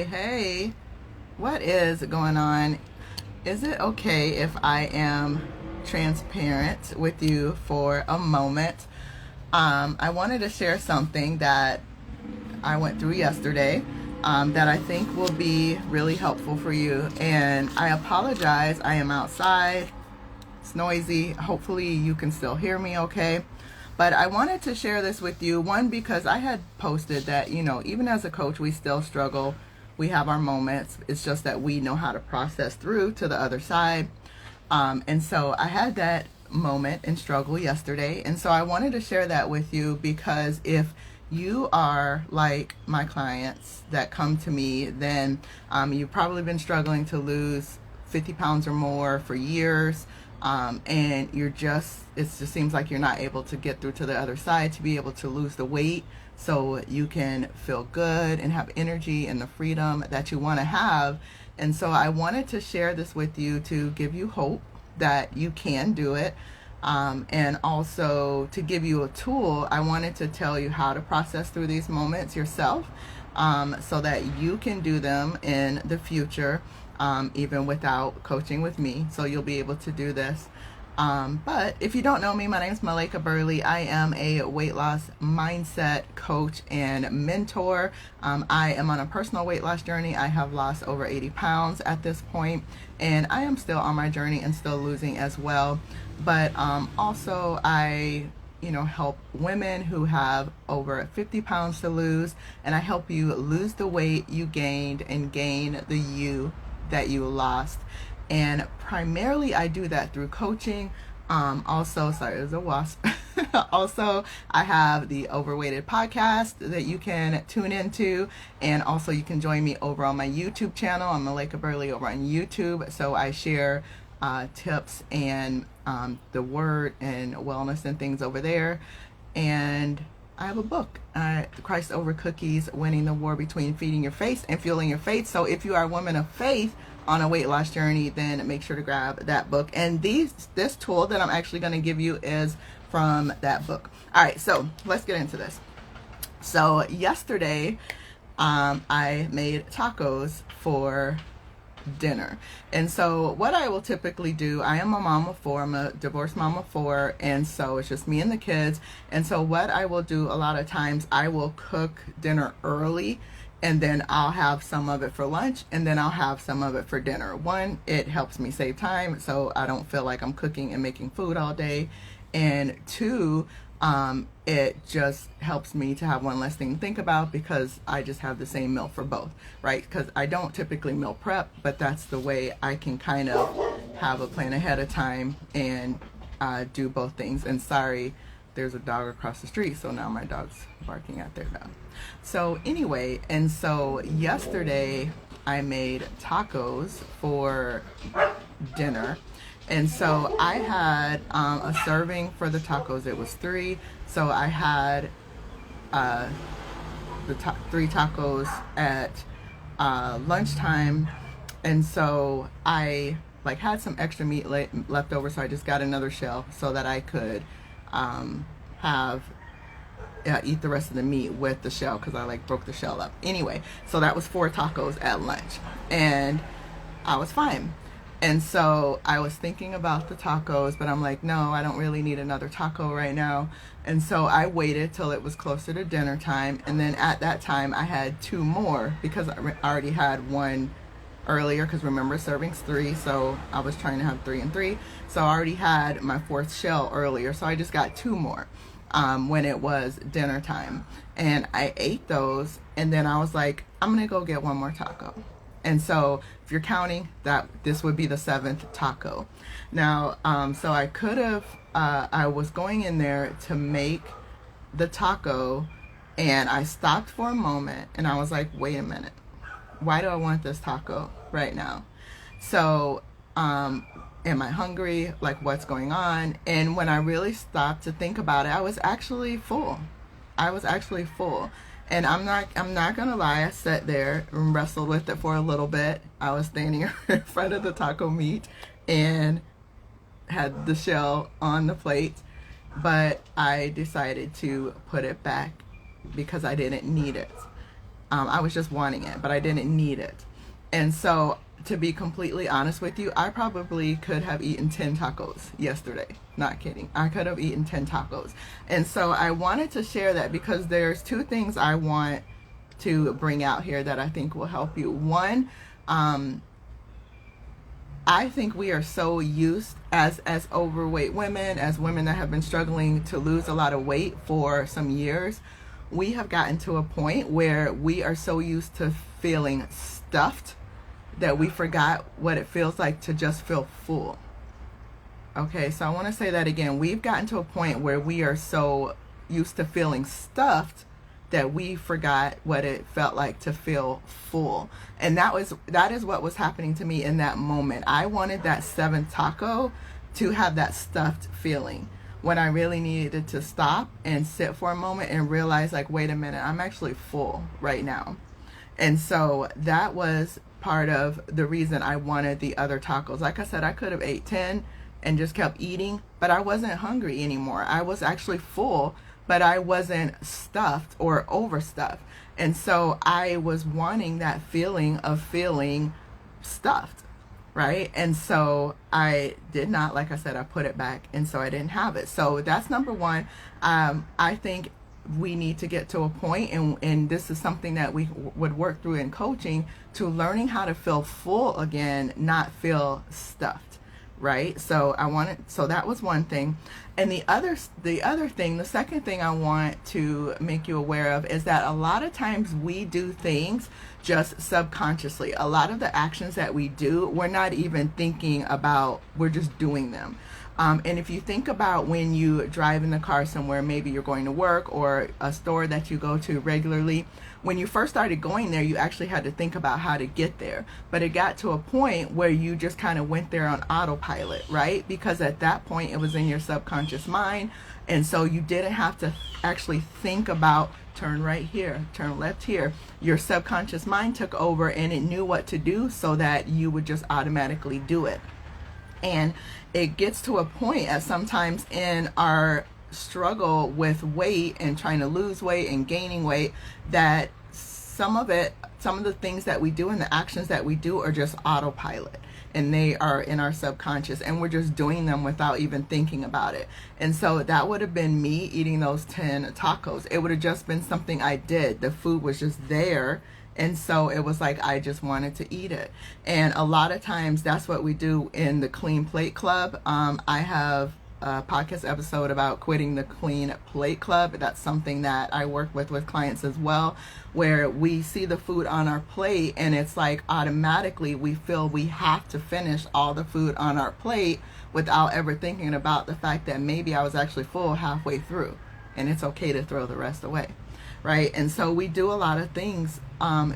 Hey, what is going on? Is it okay if I am transparent with you for a moment? I wanted to share something that I went through yesterday that I think will be really helpful for you. And I apologize, I am outside, it's noisy. Hopefully, you can still hear me okay. But I wanted to share this with you, one, because I had posted that, even as a coach, we still struggle. We have our moments. It's just that we know how to process through to the other side. And so I had that moment and struggle yesterday. And so I wanted to share that with you because if you are like my clients that come to me, then you've probably been struggling to lose 50 pounds or more for years. And it just seems like you're not able to get through to the other side to be able to lose the weight so you can feel good and have energy and the freedom that you want to have. And so I wanted to share this with you to give you hope that you can do it. And also to give you a tool, I wanted to tell you how to process through these moments yourself, so that you can do them in the future, even without coaching with me. So you'll be able to do this. But if you don't know me, my name is Malaika Burley. I am a weight loss mindset coach and mentor. I am on a personal weight loss journey. I have lost over 80 pounds at this point, and I am still on my journey and still losing as well. But also I help women who have over 50 pounds to lose, and I help you lose the weight you gained and gain the you that you lost. And primarily I do that through coaching. Also, sorry, there's a wasp. Also, I have the Overweighted podcast that you can tune into. And also you can join me over on my YouTube channel. I'm Malaika Burley over on YouTube. So I share tips and the word and wellness and things over there. And I have a book, Christ Over Cookies, Winning the War Between Feeding Your Faith and Fueling Your Faith. So if you are a woman of faith on a weight loss journey, then make sure to grab that book. And this tool that I'm actually going to give you is from that book. All right, so let's get into this. So yesterday, I made tacos for dinner. And so what I will typically do, I am a mom of four, I'm a divorced mom of four, and so it's just me and the kids. And so what I will do a lot of times, I will cook dinner early, and then I'll have some of it for lunch, and then I'll have some of it for dinner. One, it helps me save time, so I don't feel like I'm cooking and making food all day. And two, it just helps me to have one less thing to think about because I just have the same meal for both, right? Because I don't typically meal prep, but that's the way I can kind of have a plan ahead of time and do both things. And sorry, there's a dog across the street, so now my dog's barking at their dog. So anyway, and so yesterday I made tacos for dinner. And so I had a serving for the tacos. It was 3. So I had the 3 tacos at lunchtime. And so I had some extra meat left over. So I just got another shell so that I could eat the rest of the meat with the shell because I broke the shell up. Anyway, so that was 4 tacos at lunch. And I was fine. And so I was thinking about the tacos, but I'm like, no, I don't really need another taco right now. And so I waited till it was closer to dinner time. And then at that time, I had 2 more because I already had one earlier because remember, serving's 3. So I was trying to have 3 and 3. So I already had my 4th shell earlier. So I just got 2 more when it was dinner time. And I ate those. And then I was like, I'm going to go get one more taco. And so if you're counting, that this would be the 7th taco. Now, so I could have, I was going in there to make the taco, and I stopped for a moment and I was like, wait a minute, why do I want this taco right now? So, am I hungry? What's going on? And when I really stopped to think about it, I was actually full. And I'm not gonna lie, I sat there and wrestled with it for a little bit. I was standing in front of the taco meat and had the shell on the plate, but I decided to put it back because I didn't need it. I was just wanting it, but I didn't need it. And so, to be completely honest with you, I probably could have eaten 10 tacos yesterday. Not kidding. I could have eaten 10 tacos. And so I wanted to share that because there's two things I want to bring out here that I think will help you. One, I think we are so used as overweight women, as women that have been struggling to lose a lot of weight for some years, we have gotten to a point where we are so used to feeling stuffed that we forgot what it feels like to just feel full. Okay, so I want to say that again. We've gotten to a point where we are so used to feeling stuffed that we forgot what it felt like to feel full. And that is what was happening to me in that moment. I wanted that 7th taco to have that stuffed feeling, when I really needed to stop and sit for a moment and realize, like, wait a minute, I'm actually full right now. And so that was part of the reason I wanted the other tacos. Like I said, I could have ate 10 and just kept eating, but I wasn't hungry anymore. I was actually full, but I wasn't stuffed or overstuffed. And so I was wanting that feeling of feeling stuffed, right? And so I did not, like I said, I put it back, and so I didn't have it. So that's number one. I think we need to get to a point, and this is something that we would work through in coaching, to learning how to feel full again, not feel stuffed, right? So that was one thing. And the second thing I want to make you aware of is that a lot of times we do things just subconsciously. A lot of the actions that we do, we're not even thinking about, we're just doing them. And if you think about when you drive in the car somewhere, maybe you're going to work or a store that you go to regularly, when you first started going there, you actually had to think about how to get there. But it got to a point where you just kind of went there on autopilot, right? Because at that point, it was in your subconscious mind. And so you didn't have to actually think about, turn right here, turn left here. Your subconscious mind took over, and it knew what to do so that you would just automatically do it. And it gets to a point, as sometimes in our struggle with weight and trying to lose weight and gaining weight, that some of the things that we do and the actions that we do are just autopilot, and they are in our subconscious, and we're just doing them without even thinking about it. And so that would have been me eating those 10 tacos. It would have just been something I did. The food was just there. And so it was like I just wanted to eat it. And a lot of times that's what we do in the Clean Plate Club. I have a podcast episode about quitting the Clean Plate Club. That's something that I work with clients as well, where we see the food on our plate and it's like automatically we feel we have to finish all the food on our plate without ever thinking about the fact that maybe I was actually full halfway through, and it's okay to throw the rest away. Right? And so we do a lot of things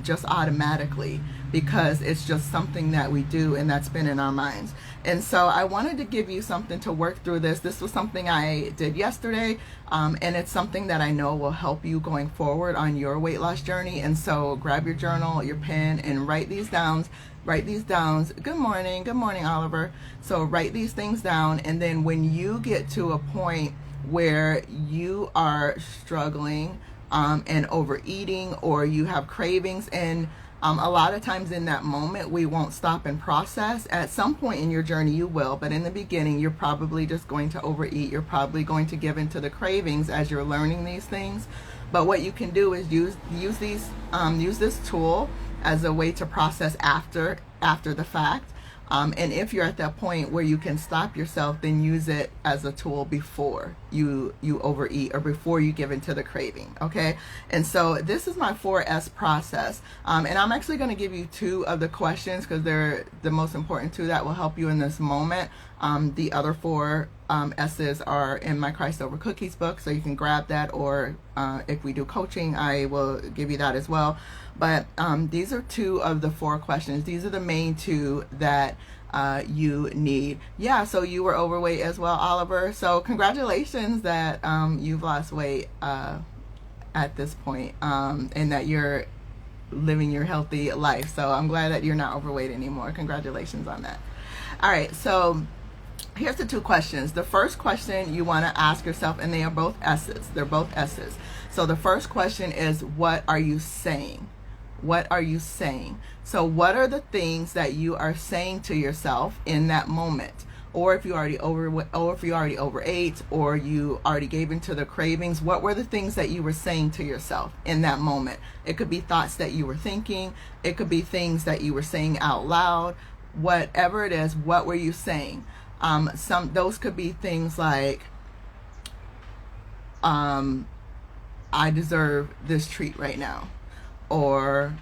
just automatically because it's just something that we do, and that's been in our minds. And so I wanted to give you something to work through this. This was something I did yesterday, and it's something that I know will help you going forward on your weight loss journey. And so grab your journal, your pen, and write these down. Good morning, Oliver. So write these things down, and then when you get to a point where you are struggling and overeating, or you have cravings, and a lot of times in that moment we won't stop and process. At some point in your journey you will, but in the beginning you're probably just going to overeat. You're probably going to give into the cravings as you're learning these things. But what you can do is use this tool as a way to process after the fact. And if you're at that point where you can stop yourself, then use it as a tool before you overeat or before you give into the craving, okay? And so this is my 4S process. And I'm actually going to give you 2 of the questions because they're the most important 2 that will help you in this moment. The other 4 S's are in my Christ Over Cookies book, so you can grab that, or if we do coaching, I will give you that as well. But these are 2 of the 4 questions. These are the main 2 that you need. Yeah, so you were overweight as well, Oliver. So congratulations that you've lost weight at this point, and that you're living your healthy life. So I'm glad that you're not overweight anymore. Congratulations on that. All right, so here's the 2 questions. The first question you want to ask yourself, and they are both S's. They're both S's. So the first question is, what are you saying? What are you saying? So what are the things that you are saying to yourself in that moment? Or if you already overate, or you already gave into the cravings, what were the things that you were saying to yourself in that moment? It could be thoughts that you were thinking. It could be things that you were saying out loud. Whatever it is, what were you saying? Those could be things like, I deserve this treat right now, or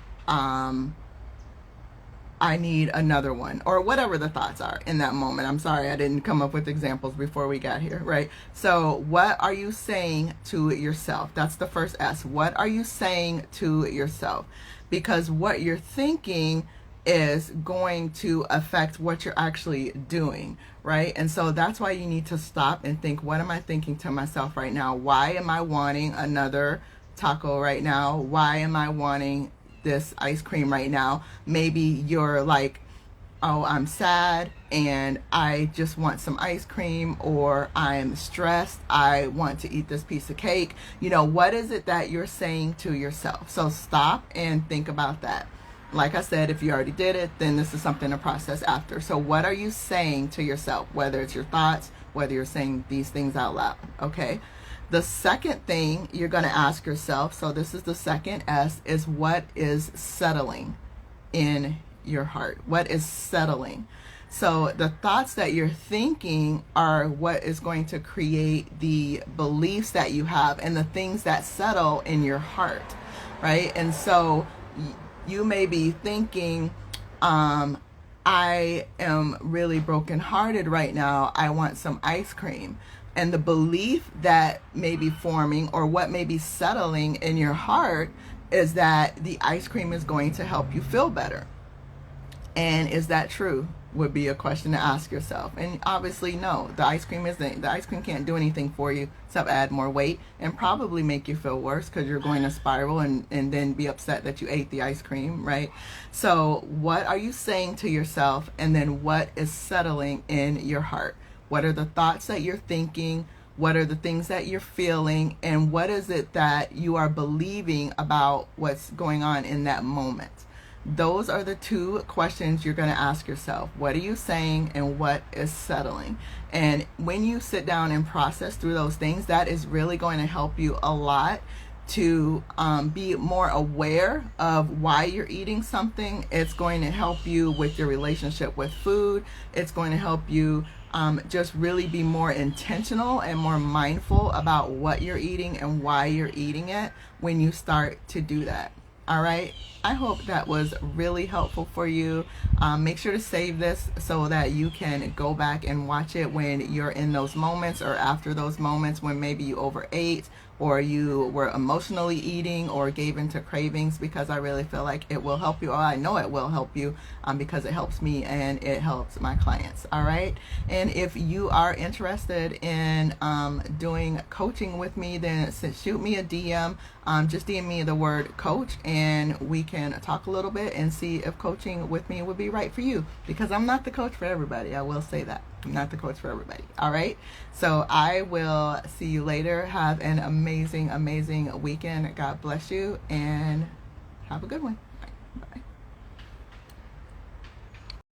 I need another one, or whatever the thoughts are in that moment. I'm sorry, I didn't come up with examples before we got here, right? So what are you saying to yourself? That's the first S. What are you saying to yourself? Because what you're thinking is going to affect what you're actually doing, right? And so that's why you need to stop and think, what am I thinking to myself right now? Why am I wanting another taco right now? Why am I wanting this ice cream right now? Maybe you're like, oh, I'm sad and I just want some ice cream, or I'm stressed, I want to eat this piece of cake. What is it that you're saying to yourself? So stop and think about that. Like I said, if you already did it, then this is something to process after. So what are you saying to yourself? Whether it's your thoughts, whether you're saying these things out loud, okay? The second thing you're going to ask yourself, so this is the second S, is what is settling in your heart? What is settling? So the thoughts that you're thinking are what is going to create the beliefs that you have and the things that settle in your heart, right? And so you may be thinking, I am really brokenhearted right now. I want some ice cream. And the belief that may be forming, or what may be settling in your heart, is that the ice cream is going to help you feel better. And is that true? Would be a question to ask yourself. And obviously no, the ice cream can't do anything for you except add more weight and probably make you feel worse, because you're going to spiral and then be upset that you ate the ice cream, right? So what are you saying to yourself, and then what is settling in your heart? What are the thoughts that you're thinking? What are the things that you're feeling? And what is it that you are believing about what's going on in that moment? Those are the two questions you're going to ask yourself. What are you saying, and what is settling? And when you sit down and process through those things, that is really going to help you a lot to be more aware of why you're eating something. It's going to help you with your relationship with food. It's going to help you just really be more intentional and more mindful about what you're eating and why you're eating it when you start to do that. All right. I hope that was really helpful for you. Make sure to save this so that you can go back and watch it when you're in those moments, or after those moments when maybe you overate, or you were emotionally eating, or gave into cravings, because I really feel like it will help you. Or I know it will help you, because it helps me and it helps my clients. All right. And if you are interested in doing coaching with me, then shoot me a DM. Just DM me the word coach, and we can talk a little bit and see if coaching with me would be right for you, because I'm not the coach for everybody. I will say that. I'm not the coach for everybody. All right. So I will see you later. Have an amazing, amazing weekend. God bless you, and have a good one. Bye. Bye.